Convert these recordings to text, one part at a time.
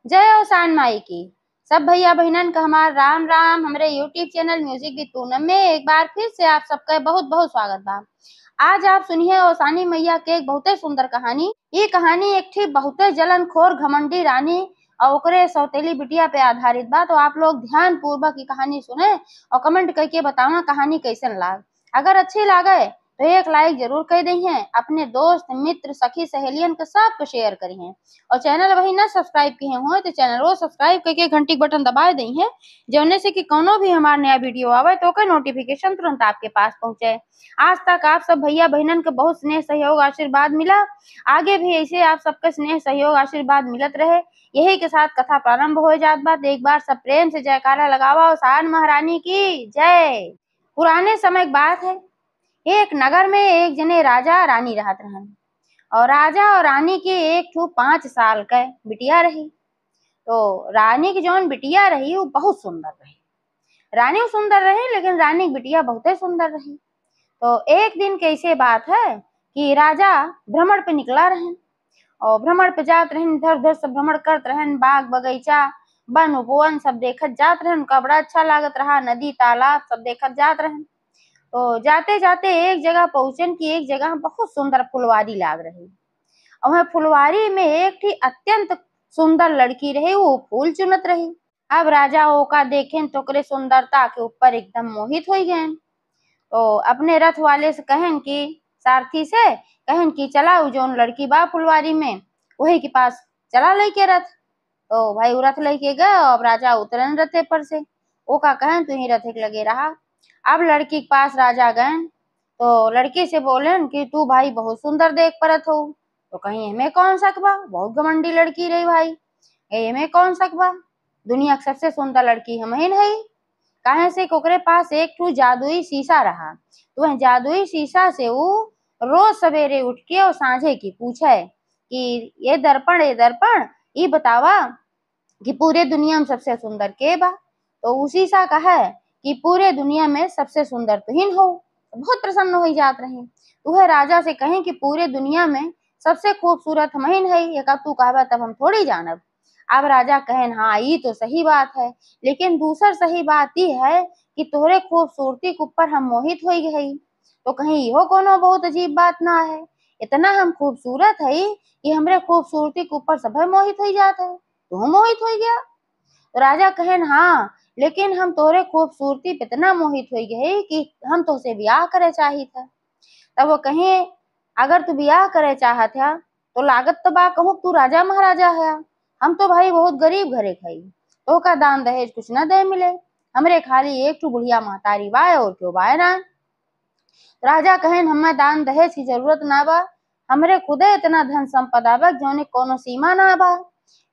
जय अवसान माई की। सब भैया बहनन का हमार राम राम। हमारे YouTube channel music with Poonam में एक बार फिर से आप सबका बहुत बहुत स्वागत बा। आज आप सुनिए ओसानी मैया के एक बहुत सुंदर कहानी। ये कहानी एक थी बहुत जलनखोर घमंडी रानी और ओकरे सौतेली बिटिया पे आधारित बा। तो आप लोग ध्यान पूर्वक की कहानी सुने और कमेंट करके बताओ कहानी कैसन लाग। अगर अच्छी लागे तो एक लाइक जरूर कर दी है। अपने दोस्त मित्र सखी सहेलियन के सबको शेयर करी है और चैनल वही ना सब्सक्राइब किए हो तो चैनल वो सब्सक्राइब करके घंटी बटन दबा दी है, जौने से कि कोनो भी हमारा नया वीडियो आवे तो का नोटिफिकेशन तुरंत आपके पास पहुंचे। आज तक आप सब भैया बहनन के बहुत स्नेह सहयोग आशीर्वाद मिला। आगे भी ऐसे आप सबके स्नेह सहयोग आशीर्वाद मिलत रहे। यही के साथ कथा प्रारंभ हो जात बात। एक बार सब प्रेम से जयकारा लगावा ओसान महारानी की जय। पुराने समय की बात है। एक नगर में एक जने राजा रानी रहत रहन और राजा और रानी के एक ठो 5 साल का बिटिया रही। तो रानी की जौन बिटिया रही वो बहुत सुंदर रही। रानी सुंदर रही लेकिन रानी की बिटिया बहुत सुंदर रही। तो एक दिन कैसे बात है कि राजा भ्रमण पे निकला रहन और भ्रमण पे जात रहन, इधर उधर सब भ्रमण करत रहन, बाग बगीचा वन उपवन सब देखत जात रहन। उनका बड़ा अच्छा लागत रहा। नदी तालाब सब देखत जात रहन। तो जाते जाते एक जगह पहुंचन की एक जगह बहुत सुंदर फुलवारी लाग रही और वह फुलवारी में एक थी अत्यंत सुंदर लड़की रही। वो फूल चुनत रही। अब राजा ओका देखें तो ओकरे सुंदरता के ऊपर एकदम मोहित हो गए। तो अपने रथ वाले से कहन कि सारथी से कहन कि चला जौन लड़की बा फुलवारी में वही के पास चला लेके रथ। तो भाई वो रथ लेके गए और राजा उतरन रथे पर से। ओका कहन तू ही रथ लगे रहा। अब लड़की के पास राजा गए तो लड़की से बोलन कि तू भाई बहुत सुंदर देख परत हो। तो कहीं हमें कौन शक बा, बहुत घमंडी लड़की रही भाई, हमें कौन शक बा, दुनिया की सबसे सुंदर लड़की हम ही नहीं। काहे से ओकरे पास एक ठू जादुई शीशा रहा। तो वह जादुई शीशा से वो रोज सवेरे उठ के और सांझे की पूछे कि ये दर्पण ये बतावा कि पूरे दुनिया में सबसे सुंदर के बा। तो उसी सा कहा है कि पूरे दुनिया में सबसे सुंदर तुहिन हो। बहुत प्रसन्न हो जात रही। वह राजा से कहें कि पूरे दुनिया में सबसे खूबसूरत हम ही है। ये कब तू कहबा तब हम थोड़ी जानब। अब राजा कहें हाँ ये तो सही बात है, लेकिन दूसर सही बात ये है कि तोहरे खूबसूरती के ऊपर हम मोहित हो गई। तो कहीं इहो कोनो बहुत अजीब बात ना है। इतना हम खूबसूरत है कि हमरे खूबसूरती के ऊपर सब मोहित हो जात है। तू मोहित हो गया। तो राजा कहेन हाँ, लेकिन हम तोरे खूबसूरती पे इतना मोहित हो गए कि हम तुझसे ब्याह करे चाही था। तब वो कहे अगर तू ब्याह करे चाहत है तो लागत तो बा कहूँ तू राजा महाराजा है। हम तो भाई बहुत गरीब घरे खाई, तो का दान दहेज कुछ न दे मिले। हमरे खाली एक ठू बुढ़िया महतारी बाय और क्यों बाय ना। राजा कहेन हमें दान दहेज की जरूरत ना बा। हमरे खुदे इतना धन संपदा बा जौने कोनो सीमा ना बा।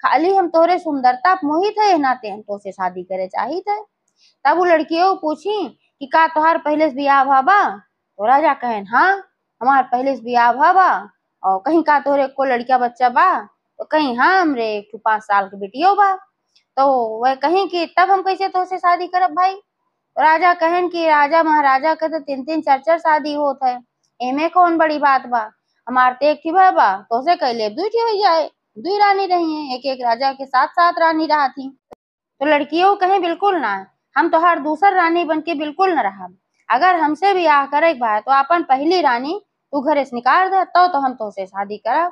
खाली हम तोरे सुंदरता मोहित है नाते हम तो से शादी करे चाहिए थे। तब वो लड़कियों पूछी कि का तोहार पहले से बियाह हुआ बा। तो राजा कहेन हाँ हमार पहले से बियाह हुआ बा। और कहीं का तोरे को लड़का बच्चा बा। तो कहीं हाँ हमरे एक 5 साल की बेटियों बा। तो वह कहीं कि तब हम कैसे तो से शादी करब भाई। तो राजा कहन कि राजा महाराजा के तो 3-3 4-4 शादी होत है, एमे कौन बड़ी बात बा। हमार तो एक ही बा तो से कैले दुई हो जाए। दुई रानी रही है, एक एक राजा के साथ साथ रानी रहा थी। तो लड़कियों कहें बिल्कुल ना, हम तो हर दूसर रानी बन के बिल्कुल न रहा। अगर हमसे भी आह करे बा तो अपन पहली रानी तू घरे से निकाल दे तो हम तो से शादी करब।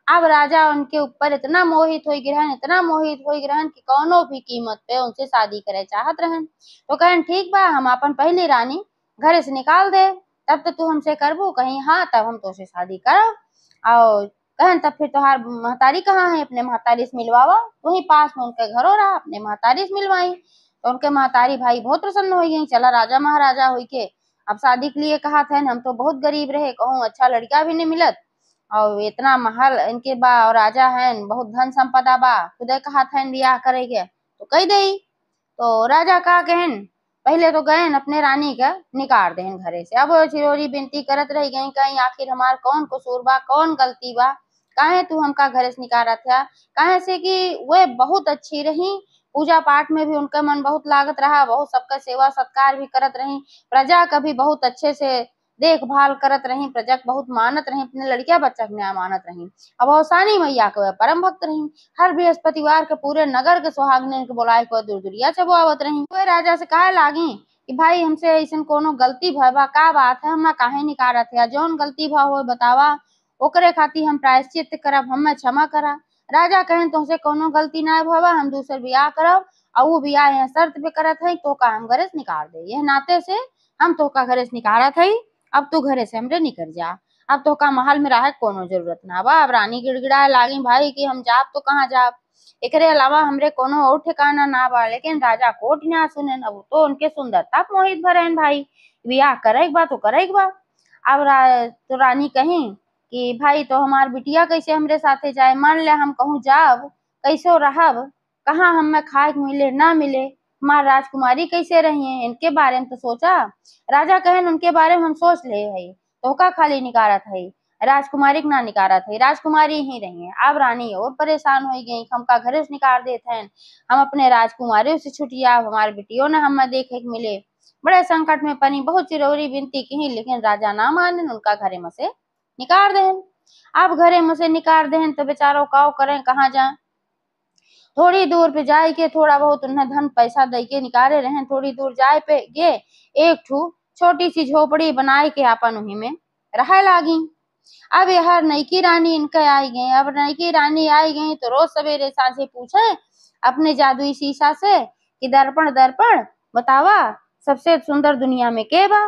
अब राजा उनके ऊपर इतना मोहित हो गिरहन, इतना मोहित हो गिरहन कि कौनो भी कीमत पे उनसे शादी करे चाहत रहन। तो कहन ठीक बा हम अपन पहली रानी घरे से निकाल दे, तब तो तू हमसे करबू। कहीं हाँ तब हम तो से शादी करब। और कहन तब फिर तोहार महतारी कहाँ है, अपने महतारी से मिलवावा। वहीं पास में उनके घरों रहा, अपने महतारी से मिलवाई। तो उनके महतारी भाई बहुत प्रसन्न हो गई। चला राजा महाराजा हुई के अब शादी के लिए कहा था। हम तो बहुत गरीब रहे, कहूँ अच्छा लड़का भी नहीं मिलत और इतना महल इनके बा और राजा है बहुत धन संपदा बा, खुदे कहा था ब्याह करेगे तो कही दई। तो राजा का कहन पहले तो गए अपने रानी का निकाल देन घरे से। अब चिरोरी बिनती करत रह गई कहीं आखिर हमार कौन कसूर बा, कौन गलती बा, काहे तू हमका घरे से निकाला था। काहे से कि वे बहुत अच्छी रही, पूजा पाठ में भी उनका मन बहुत लागत रहा, बहुत सबका सेवा सत्कार भी करत रही, प्रजा का भी बहुत अच्छे से देखभाल करत रही, प्रजा के बहुत मानत रही, अपने लड़किया बच्चा के न्याय मानत रही। अब औसानी मैया के परम भक्त रही। हर बृहस्पतिवार के पूरे नगर के सुहागने के बोलाए को दूर दूरिया चबुआवत रही। कोई राजा से कहे लागी कि भाई हमसे ऐसन कोनो गलती भवा, का बात है, हम काहे निकारत है, जौन गलती भा हो बतावा, ओकरे खातिर हम प्रायश्चित करब, हमें क्षमा करा। राजा कहें तुमसे कोनो गलती ना भवा, हम दूसर बियाह करब, और वो बियाह यहाँ शर्त पे करत है तो का हम घरे से निकाल दे, यह नाते से हम तो का घरे से निकारत है, अब तू घरे से हमरे निकल जा, अब तो का महल में रहे कोनो जरूरत ना बा। अब रानी गिड़गिड़ाए लागी भाई कि हम जाब तो कहाँ जाब, एकरे अलावा हमरे कोनो और ठिकाना ना बा। लेकिन राजा कोट ना सुने, अब तो उनके सुंदरता मोहित भरे भाई, बियाह करे बा तो करे बा। अब तो रानी कहीं कि भाई तो हमार बिटिया कैसे हमरे साथे जाए, मान ले हम कहूँ जाब कैसो रहब, कहाँ हमें खाए मिले ना मिले, हमार राजकुमारी कैसे रही है, इनके बारे में तो सोचा। राजा कहन उनके बारे में हम सोच ले है, तो का खाली निकारत है, राजकुमारी ना निकारत है, राजकुमारी ही रही है। अब रानी और परेशान हो गई, हमका घरे से निकाल देते हैं, हम अपने राजकुमारी से छुटिया, हमारे बेटियों ने हमें देखे के मिले, बड़े संकट में पनी, बहुत चिरौरी विनती की, लेकिन राजा ना माने, उनका घरे में से निकाल दें। अब घरे में से निकाल दें तो बेचारों काव करें, कहाँ जाए, थोड़ी दूर पे जाए के थोड़ा बहुत उन्हें धन पैसा दे के निकाले रहे, थोड़ी दूर जाए पे गे एक ठू छोटी सी झोपड़ी बनाए के अपन उही में रह लागी। अब यह नईकी रानी इनके आई गई। अब नईकी रानी आई गई तो रोज सवेरे साझे पूछे अपने जादुई शीशा से कि दर्पण दर्पण बतावा सबसे सुंदर दुनिया में के बा।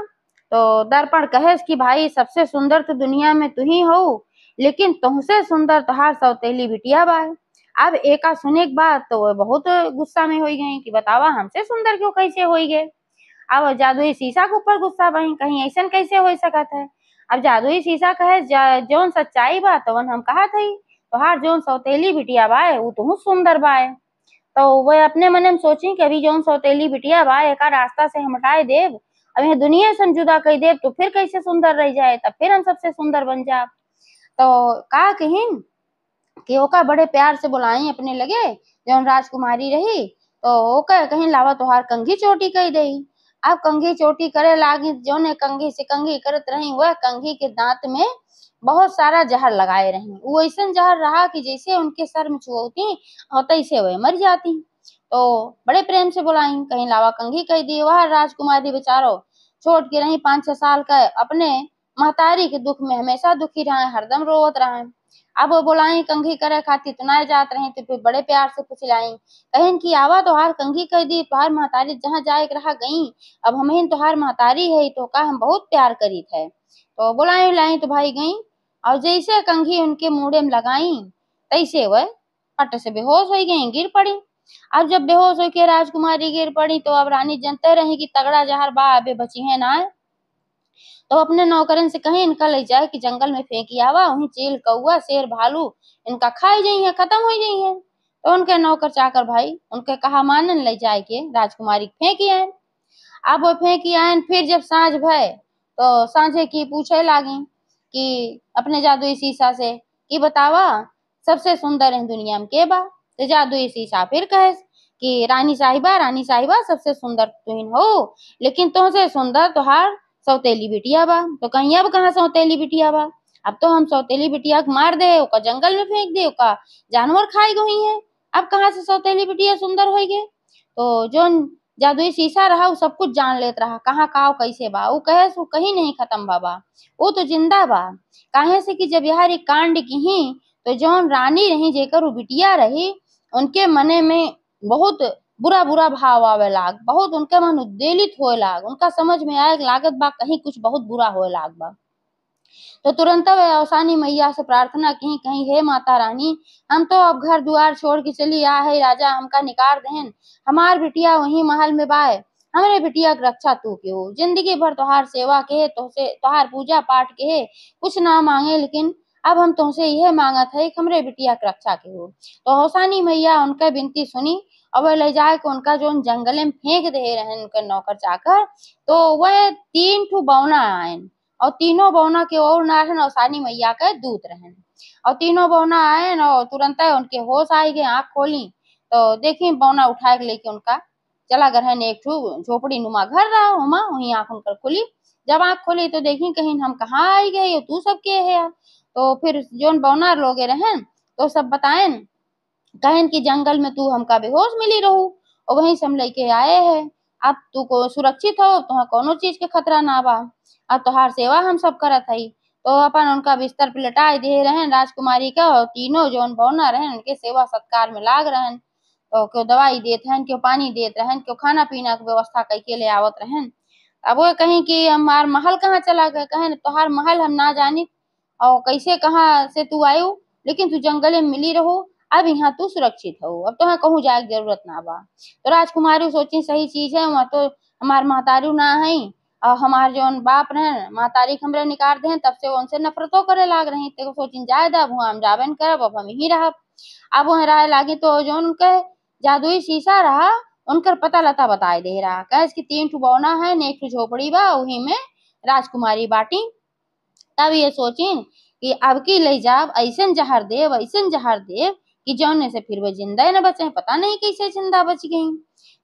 तो दर्पण कहे कि भाई सबसे सुंदर तो दुनिया में तू ही हो, लेकिन तुमसे सुंदर तोहार सौतेली बिटिया बा। अब एका सुने के बाद तो वह बहुत गुस्सा में हो गई कि बतावा हमसे सुंदर क्यों कैसे हो गए। अब जादुई शीशा के ऊपर गुस्सा बही, कहीं ऐसा कैसे हो सकत है। अब जादुई शीशा कहे जौन सच्चाई बा तो हम कहा थी, तोहार जौन सौतेली बिटिया बाए वो तुम सुंदर बाए। तो वह अपने मन में सोची कि अभी जौन सौतेली बिटिया बा एक रास्ता से हम हटाए देव, अब यह दुनिया से जुदा कर देव तो फिर कैसे सुंदर रह जाए, तब फिर हम सबसे सुंदर बन जाए। तो का कहीं कि ओका बड़े प्यार से बुलाई अपने लगे जौन राजकुमारी रही, तो ओका कहीं लावा तोहार कंघी चोटी कही दई। अब कंघी चोटी करे लागी, जौने कंघी से कंघी करत रही वह कंघी के दांत में बहुत सारा जहर लगाए रही, वो ऐसा जहर रहा कि जैसे उनके सर में छुअती और तैसे वह मर जाती। तो बड़े प्रेम से बुलाई, कहीं लावा कंघी कह दी। वह राजकुमारी बेचारो छोड़ के रही 5-6 साल का, अपने महतारी के दुख में हमेशा दुखी रहे, हरदम रोवत रहे। अब वो बुलाई कंघी करे खातिर तुनाए जात रही, तो फिर बड़े प्यार से पुछलाई, कहें कि आवा तोहार कंघी कह दी, तोहार महतारी जहाँ जाए रहा गई, अब हम तोहार महतारी है तो का हम बहुत प्यार करी थे। तो बुलाई लाई तो भाई गई, और जैसे कंघी उनके मुड़े में लगाई तैसे वह फट से बेहोश हो गई, गिर पड़ी। अब जब बेहोश होकर राजकुमारी गिर पड़ी तो अब रानी जनते रही कि तगड़ा जहर बा, अबे बची है ना। तो अपने नौकरन से कहीं इनका ले जाए कि जंगल में फेंकी आवा, वहीं चील कौआ शेर भालू इनका खाई जाई है, खत्म हो जाई है। तो उनके नौकर चाकर भाई उनके कहा मानन ले जाए के राजकुमारी फेंकी आए। अब वो फेंकी आए, फिर जब सांझ भय तो सांझे की पूछे लागी कि अपने जादुई शीशा से कि बतावा सबसे सुंदर है दुनिया में के बा। तो जादुई शीशा फिर कहे कि रानी साहिबा सबसे सुंदर तुम हो, लेकिन तुमसे सुंदर तोहार सौतेली बिटिया बा। तो कहीं अब कहाँ सौतेली बिटिया बा, अब तो हम सौतेली बिटिया को मार दे, ओका जंगल में फेंक दे, ओका जानवर खाई गई है, अब कहाँ से सौतेली बिटिया सुंदर हो गए। तो जो जादुई शीशा रहा वो सब कुछ जान लेत रहा, कहाँ का कैसे बा। वो कहे वो कहीं नहीं खत्म बाबा, वो तो जिंदा बा। काहे से कि जब यार एक कांड की ही तो जौन रानी रही जेकर वो बिटिया रही, उनके मने में बहुत बुरा बुरा भाव आवे लाग, बहुत उनके मन उद्वेलित होए लाग, उनका समझ में आए लागत बा कहीं कुछ बहुत बुरा होए लाग बा। तो तुरंत वे अवसानी मैया से प्रार्थना की, कहीं हे माता रानी हम तो अब घर द्वार छोड़ के चली आ है, राजा हमका निकार देहन, हमार बिटिया वही महल में बाए, हमरे बिटिया की रक्षा तू के हो, जिंदगी भर तोहार सेवा के तोहसे तोहार पूजा पाठ के कुछ ना मांगे, लेकिन अब हम तुमसे यह मांगत है कि हमरे बिटिया की रक्षा के हो। तो हौसानी मैया उनका विनती सुनी और वह ले जाए के उनका जो जंगल में फेंक दे रहे उनके नौकर चाकर। तो वह 3 ठू बौना आए और तीनों बौना के और नारहन औसानी मैया के दूत रहन, और तीनों बौना आए और तुरंत उनके होश आई गए, आंख खोली तो देखी बौना उठा के लेके उनका चला गए एक ठू झोपड़ी नुमा घर रहा हुमा, वही आंख उनकर खुली जब आँख खोली तो देखी कहीं हम कहाँ आई गई, तू सब के है। तो फिर जोन बौना लोगे रहन तो सब बताएन, कहन कि जंगल में तू हमका बेहोश मिली रहू और वहीं से हम लेके आए हैं। अब तू को सुरक्षित हो, तुहाँ कोनो चीज के खतरा ना बा। अब तोहार सेवा हम सब करत हई। तो अपन उनका बिस्तर पे लेटाए दे रहन राजकुमारी का, और तीनों जोन बौना रहन उनके सेवा सत्कार में लाग रहन। तो क्यों दवाई देत रहन, क्यों पानी देत रहन, क्यों खाना पीना की व्यवस्था करके ले आवत रहन। अब वो कहीं कि हमार महल कहाँ चला गए, कहें तोहार महल हम ना जानी और कैसे कहाँ से तू आयु, लेकिन तू जंगले में मिली रहो, अब यहाँ तू सुरक्षित हो, अब तो कहूँ जाए की जरूरत ना बा। तो राजकुमारी सोची सही चीज है, वहाँ तो हमार महतारू ना है और हमार जौन बाप रहे महतारी हमरे निकाल दे, तब से वो उनसे नफरतों करे लाग रही। तो सोचिन जाए दा वहाँ हम जाबे न करब, अब हम यहीं रहब। अब वहाँ रहे लागी तो जौन उनके जादुई शीशा रहा उनकर पता लता बताए दे रहा, कहे कि 3 ठो बौना है ने 1 ठो झोपड़ी बा, वही में राजकुमारी बाटी। तब ये सोचिन कि अब की ले जाब ऐसन जहर देव, ऐसन जहर देव कि जौने से फिर वो जिंदा न बचे, पता नहीं कैसे जिंदा बच गई।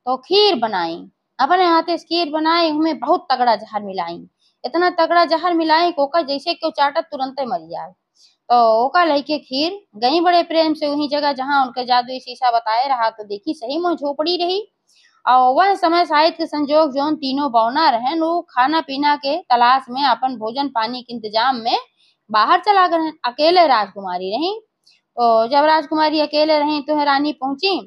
तो खीर बनाई, अपने हाथे से खीर बनाई, उसमें बहुत तगड़ा जहर मिलाई, इतना तगड़ा जहर मिलाई कि ओका जैसे क्यों चाटत तुरंत मर जाए। तो ओका लेके खीर गई बड़े प्रेम से वही जगह जहाँ उनका जादुई शीशा बताए रहा, तो देखी सही में झोपड़ी रही। और वह समय शायद के संजोग जोन तीनों बौना रहन वो खाना पीना के तलाश में अपन भोजन पानी के इंतजाम में बाहर चला गए, अकेले राजकुमारी रही। तो जब राजकुमारी अकेले रही तो रानी पहुंची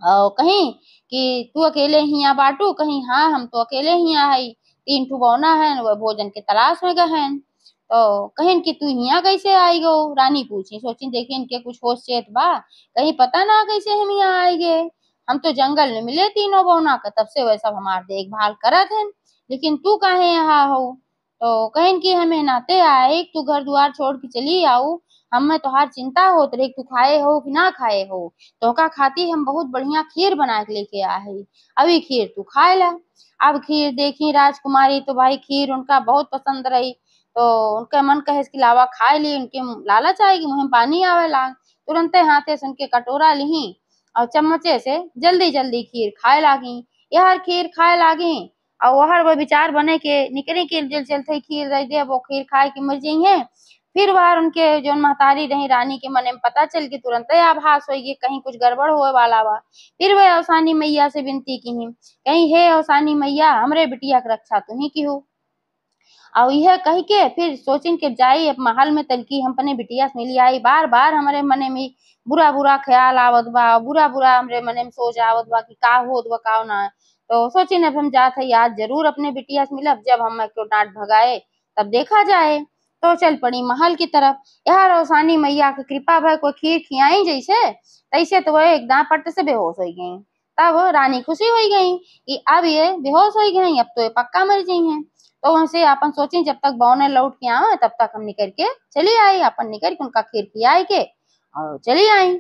और कहीं कि तू अकेले हिया बाटू, कहीं हाँ हम तो अकेले हिया है, 3 ठो बौना है वह भोजन के तलाश में गए हैं। तो कहीं कि तू हिया कैसे आई गो, रानी पूछी। सोची देखी इनके कुछ होश चेत बा, कहीं पता ना कैसे हम यहाँ आई गए, हम तो जंगल में मिले तीनों बौना का, तब से वह सब हमार देखभाल करत हैं, लेकिन तू काहे यहाँ हो। तो कहीं कि हमें नाते आए तू घर द्वार छोड़ के चली आऊ, हमें तोहार चिंता होत रहे तू खाए हो कि ना खाए हो, तोहका खाती हम बहुत बढ़िया खीर बना के लेके आए हैं, अभी खीर तू खाए ला। अब खीर देखी राजकुमारी तो भाई खीर उनका बहुत पसंद रही, तो उनका मन कहे इसके अलावा खाए ली, उनके लालच आएगी मुँह में पानी आवे लाग, तुरंते हाथे से उनके कटोरा ली और चम्मचे से जल्दी जल्दी खीर खाए लागी। यार खीर खाए लागी और वहर वो विचार बने के निकरी के जल चलते खीर दे दे, वो खीर खाए के मर जाई है। फिर बाहर उनके जो महतारी रही रानी के मन में पता चल के तुरंत आभास होगी कहीं कुछ गड़बड़ होए वाला बा। फिर वह अवसानी मैया से विनती की कहीं हे अवसानी मैया हमरे बिटिया की रक्षा तुम्ही की हो। और यह कह के फिर सोचिन के जाई अब महल में तनकी हम अपने बिटिया से मिली आई, बार बार हमारे मने में बुरा बुरा ख्याल आवत बा, बुरा बुरा हमरे मने में सोच आवत बा कि का होत बा का ना। तो सोचिन अब हम जात है आज जरूर अपने बिटिया से मिलब, जब हम क्यों डांट भगाए तब देखा जाए। तो चल पड़ी महल की तरफ। यार रोसानी मैया की कृपा भय कोई खीर खियाई जैसे तैसे तो वह एकदम पट से बेहोश हो गई। तब रानी खुशी हो गई कि अब ये बेहोश हो गई, अब तो ये पक्का मर गई हैं। तो वहां से अपन सोची जब तक बौने लौट के आवे तब तक हम निकल के चली आई, अपन निकल के उनका खीर खियाई के और चली आई।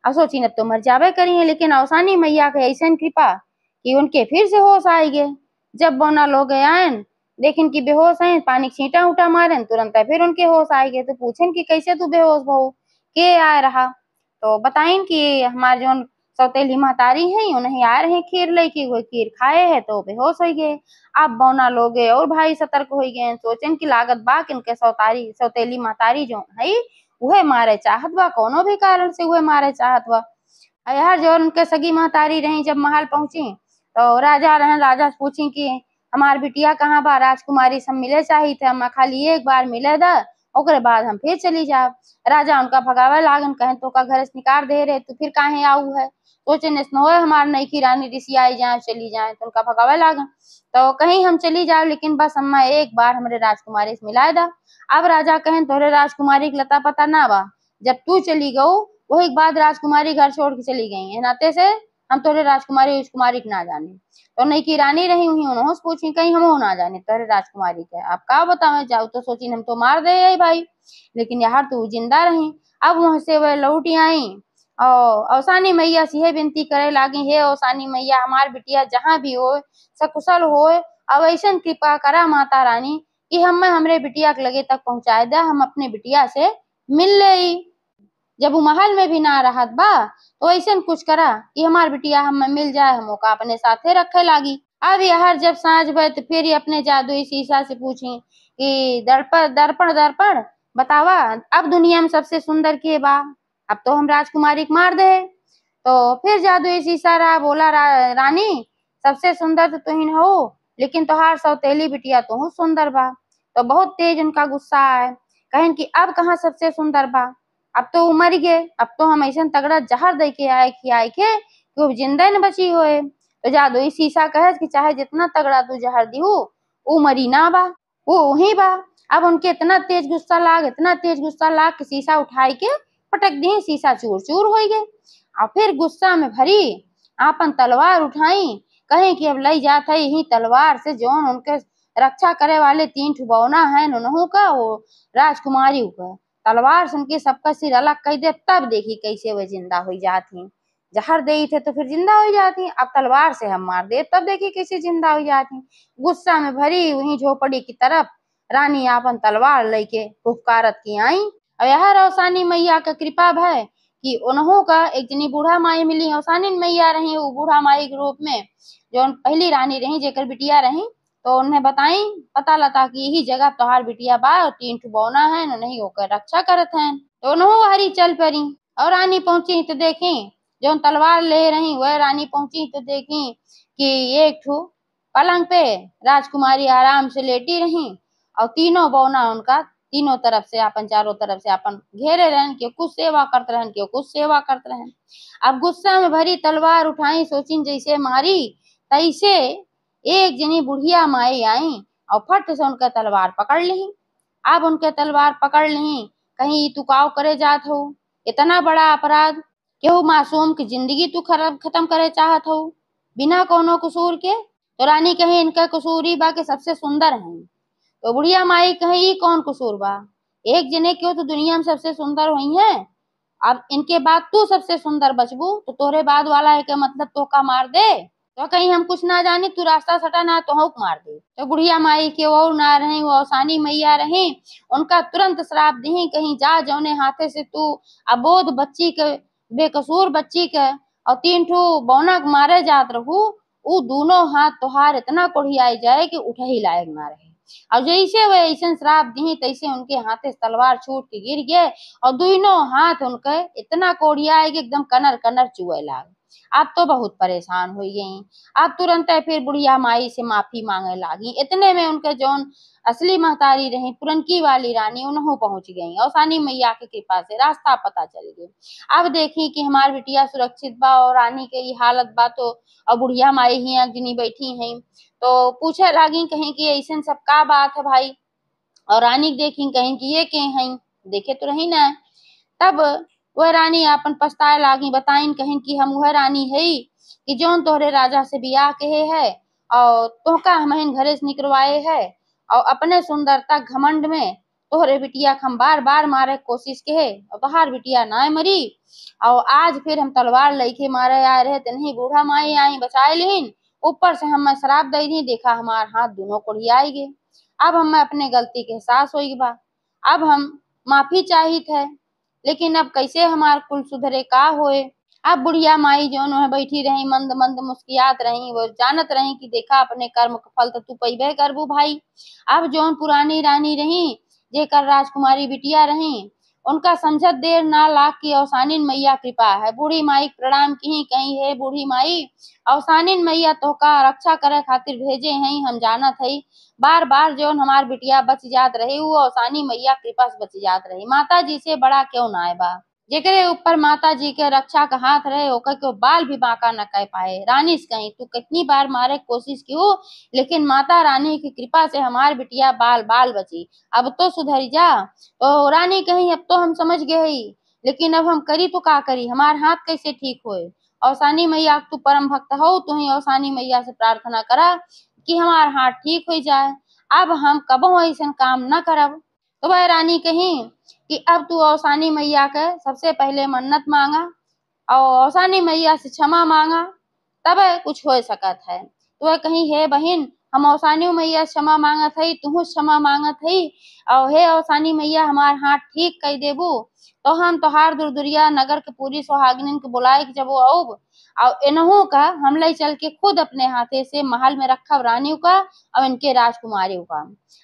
अब सोची अब तो मर जावे करी है, लेकिन अवसानी मैया के ऐसा कृपा कि उनके फिर से होश आई गए। जब बौना लोग आए लेकिन कि बेहोश है, पानी छींटा उठा मारे तुरंत फिर उनके होश आई गए। तो पूछें कि कैसे तू बेहोश बहु के आ रहा, तो बताइन कि हमारे जो सौतेली महतारी है उन्हें आ रहे खीर लेके, वो खीर खाए है तो बेहोश हो गए। अब बौना लोग और भाई सतर्क हो गए, सोचन की लागत बा कि इनके सौतेली महतारी जो है वह मारे चाहत बा, कोनो भी कारण से वह मारे चाहत बा। यार जो उनके सगी महतारी रही जब महल पहुंची तो राजा रहे, राजा से पूछी कि हमार बिटिया कहाँ बा, राजकुमारी से मिले चाहिए थे, हम खाली एक बार मिले दा ओकरे बाद हम फिर चली जाब। राजा उनका भगावे लागन, कहें तो का घर से निकाल दे रहे तो फिर काहे आऊ है, सोचे न हमार नई की रानी ऋषि आई जाए चली जाए, तो उनका भगावे लागन। तो कहीं हम चली जाओ लेकिन बस हमें एक बार हमारे राजकुमारी से मिलाए दा। अब राजा कहें तोरे राजकुमारी के लता पता ना बा, जब तू चली गऊ वही के बाद राजकुमारी घर छोड़ के चली गई है, नाते से हम तोरे राजकुमारी उस कुमारी के ना जाने। तो नहीं की रानी रही हुई उन्होंने पूछी कहीं हम ना जाने तोरे राजकुमारी के, आप का बतावे जाओ। तो सोची हम तो मार दे भाई, लेकिन यार तू जिंदा रही। अब वहां से वह लौट आई और अवसानी मैया से यह विनती करे लागी, हे अवसानी मैया हमार बिटिया जहाँ भी हो सकुशल हो, अब ऐसा कृपा करा माता रानी कि हमें हमरे बिटिया के लगे तक पहुंचाए दे, हम अपने बिटिया से मिल ले। जब वो महल में भी ना रहत बा तो ऐसा कुछ करा कि हमार बिटिया हमें मिल जाए, हम ओका अपने साथे रखे लागी। अब यह जब सांझ भय तो फिर ही अपने जादुई शीशा से पूछी कि दर्पण दर्पण दर्पण बतावा, अब दुनिया में सबसे सुंदर के बा, अब तो हम राजकुमारी को मार दे। तो फिर जादुई शीशा रहा बोला रानी सबसे सुंदर तो तुहिन हो, लेकिन तोहार सौतेली बिटिया तो हूँ सुंदर बा। तो बहुत तेज उनका गुस्सा है, कहें कि अब कहाँ सबसे सुंदर बा, अब तो वो मर गए, अब तो हम ऐसा तगड़ा जहर दे के आए खियाए के कि वो जिंदा न बची होए। तो जादुई शीशा कहे कि चाहे जितना तगड़ा तू जहर दी हो वो मरी ना बा, वो वही बा। अब उनके इतना तेज गुस्सा लाग कि शीशा उठाई के पटक दिए, शीशा चूर चूर हो गए। और फिर गुस्सा में भरी आपन तलवार उठाई, कहे कि अब लई जात है यही तलवार से जौन उनके रक्षा करे वाले 3 ठुबौना है उन्हों का वो राजकुमारी का तलवार सुन के सबका सिर अलग कर दे। तब देखी कैसे वह जिंदा हो जाती, जहर दे थे तो फिर जिंदा हो जाती, अब तलवार से हम मार दे तब देखी कैसे जिंदा हो जाती। गुस्सा में भरी वही झोपड़ी की तरफ रानी आपन तलवार लेके फुफकारत की आई। और यह रोसानी मैया का कृपा भय कि उन्हों का एक जनी बूढ़ा माई मिली, औसानी मैया रही वो बूढ़ा माई के रूप में जो पहली रानी रही जेकर बिटिया रही। तो उन्हें बताई पता लता कि यही जगह तोहार बिटिया बा और 3 ठुबौना है नहीं होकर रक्षा करत हैं। तो उन्हों हरी चल पड़ी और रानी पहुंची तो देखी जो तलवार ले रही वह रानी पहुंची तो देखी कि एक ठू पलंग पे राजकुमारी आराम से लेटी रही और तीनों बौना उनका तीनों तरफ से अपन चारों तरफ से अपन घेरे रहन के कुछ सेवा करते रहन के कुछ सेवा करते रहन। अब गुस्सा में भरी तलवार उठाई सोचिन जैसे मारी तैसे एक जनी बुढ़िया माई आई और फट से उनका तलवार पकड़ ली। अब उनके तलवार पकड़ ली, कहीं तू काव करे जात हो, इतना बड़ा अपराध केहू मासूम की जिंदगी तू खत्म करे चाहत हो बिना कोनो कसूर के। तो रानी कहे इनका कसूर ही बा के सबसे सुंदर है। तो बुढ़िया माई कहे ये कौन कसूर बा, एक जने क्यों तो दुनिया में सबसे सुंदर हुई है, अब इनके बाद तू सबसे सुंदर बचबू तो तोरे बाद वाला है के मतलब तो का मार दे, तो कहीं हम कुछ ना जाने तू रास्ता सटा ना तो हक मार दे। तो बुढ़िया माई के वो ना रहे वो औसानी मैया रहे, उनका तुरंत श्राप दी कहीं जा जौने हाथे से तू अबोध बच्ची के बेकसूर बच्ची के और 3 ठू बौना मारे जात रहू वो दोनों हाथ तोहार इतना कोढ़ियाई जाए कि उठ ही लायक ना रहे। और जैसे वे ऐसा श्राप दी तैसे उनके हाथे तलवार छूट के गिर गए और दोनों हाथ उनके इतना कोढ़ियाए कि एकदम कनर कनर चुए लागे। अब तो बहुत परेशान हो गई, अब तुरंत फिर बुढ़िया माई से माफी मांगे लागी। इतने में उनके जौन असली महतारी रही पुरनकी वाली रानी उन्हों पहुंच गई और सानी मैया की कृपा से रास्ता पता चल गया। अब देखी कि हमार बिटिया सुरक्षित बा और रानी के ये हालत बा तो और बुढ़िया माई ही अग्नि बैठी हैं तो पूछे लागी कहीं कि ऐसा सब का बात है भाई, और रानी देखी कहीं कि ये के हैं देखे तो रही ना। तब वह रानी अपन पछताए लागी बताइन कहीं कि हम वह रानी है कि जौन तोहरे राजा से बियाह कहे है और तोहका हमहन घरे से निकलवाए है और अपने सुंदरता घमंड में तोहरे बिटिया हम बार बार मारे कोशिश के और तोहार बिटिया ना मरी और आज फिर हम तलवार लेके मारे आए रहे तो नहीं बूढ़ा माई आई बचाए लेन, ऊपर से हम शराब दे दी देखा हमार हाथ दोनों कोढ़ियाई गए। अब हम अपने गलती के एहसास हो बा, अब हम माफी चाहिए है, लेकिन अब कैसे हमार कुल सुधरे का होए। अब बुढ़िया माई जौन वह बैठी रही मंद मंद मुस्कियात रही वो जानत रही कि देखा अपने कर्म का फल तो तू पैबे करबू भाई। अब जौन पुरानी रानी रही जेकर राजकुमारी बिटिया रही उनका समझत देर ना लाग की औसानिन मैया कृपा है। बूढ़ी माई प्रणाम की कही है बूढ़ी माई औसानिन मैया तो का रक्षा करे खातिर भेजे हैं, हम जानत है बार बार जौन हमार बिटिया बच जात रही वो औसानी मैया कृपा से बच जात रही, माता जी से बड़ा क्यों ना है बा। जेकरे ऊपर माता जी के रक्षा का हाथ रहे ओकर के बाल भी बांका न कह पाए। रानी से कहीं तू कितनी बार मारे कोशिश की हो लेकिन माता रानी की कृपा से हमार बिटिया बाल बाल बची, अब तो सुधर जा। तो रानी कहीं अब तो हम समझ गए ही, लेकिन अब हम करी तो का करी, हमार हाथ कैसे ठीक होए। औसानी मैया तू परम भक्त हो, तू ही औसानी मैया से प्रार्थना करा कि हमार हाथ ठीक हो जाए, अब हम कबो ऐसा काम न करब। तो वह रानी कही कि अब तू औसानी मैया के सबसे पहले मन्नत मांगा और औसानी मैया से क्षमा मांगा तब कुछ हो सकत है। तो वह कही हे बहन हम औसानी मैया क्षमा मांगत हई, तुहू क्षमा मांगत हई। और हे औसानी मैया हमार हाथ ठीक कई देबू तो हम तोहार दुरदुरिया नगर के पूरी सुहागिन के बुलाए के जब आऊब और इनहू का हम लई चल के खुद अपने हाथे से महल में रखब रानी का और इनके राजकुमारी का।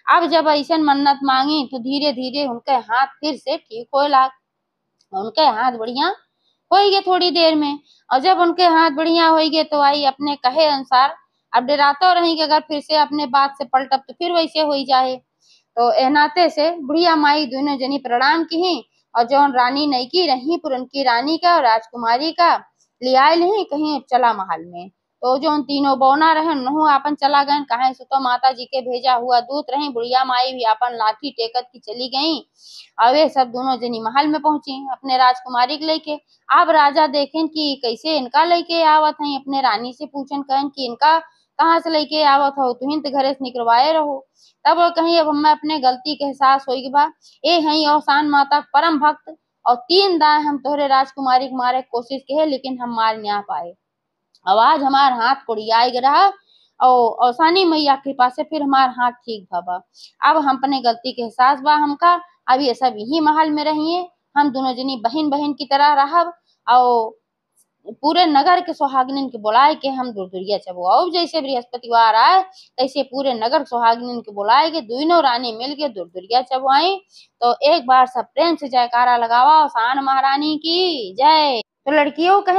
अब जब ऐसा मन्नत मांगी तो धीरे धीरे उनके हाथ फिर से ठीक होए लाग। उनके हाथ बढ़िया हो गए थोड़ी देर में। और जब उनके हाथ बढ़िया हो गए तो आई अपने कहे अनुसार अब डराते रही कि अगर फिर से अपने बात से पलटब तो फिर वैसे हो जाए। तो एहनाते से बुढ़िया माई दोनों जनी प्रणाम की और जौन रानी नईकी रही पुर उनकी रानी का और राजकुमारी का लिया नहीं कहीं चला महल में। तो जो उन तीनों बौना रहे उन्हों आपन चला गए कहे सो तो माता जी के भेजा हुआ दूत रही। बुढ़िया माई भी अपन लाठी टेकत की चली गई और वे सब दोनों जनी महल में पहुंची अपने राजकुमारी के लेके। अब राजा देखें कि कैसे इनका लेके आवत है, अपने रानी से पूछन कहन कि इनका कहाँ से लेके आवत हो, तुहिन तो घरे से निकलवाए रहो। तब वो कहीं अब हमें अपने गलती के एहसास हो कि बा ए हई औसान माता परम भक्त और 3 दाएं हम तोहरे राजकुमारी के मारे कोशिश के है लेकिन हम मार ना पाए। अब आज हमार हाथ कुड़ियाई रहा और औसानी मैया कृपा से फिर हमार हाथ ठीक भबा। अब हम अपने गलती के एहसास बा हमका। अब ये सब यही महल में रहिए, हम दोनों जनी बहन बहन की तरह रहब और पूरे नगर के सुहागिन के बुलाए के हम दुरदुरिया चबो। अब जैसे बृहस्पतिवार आए तैसे पूरे नगर सुहागिन के बुलाए के दोनों रानी मिल के दुरदुरिया चबवाई। तो एक बार सब प्रेम से जयकारा लगावा औसान महारानी की जय। तो लड़कियों कहे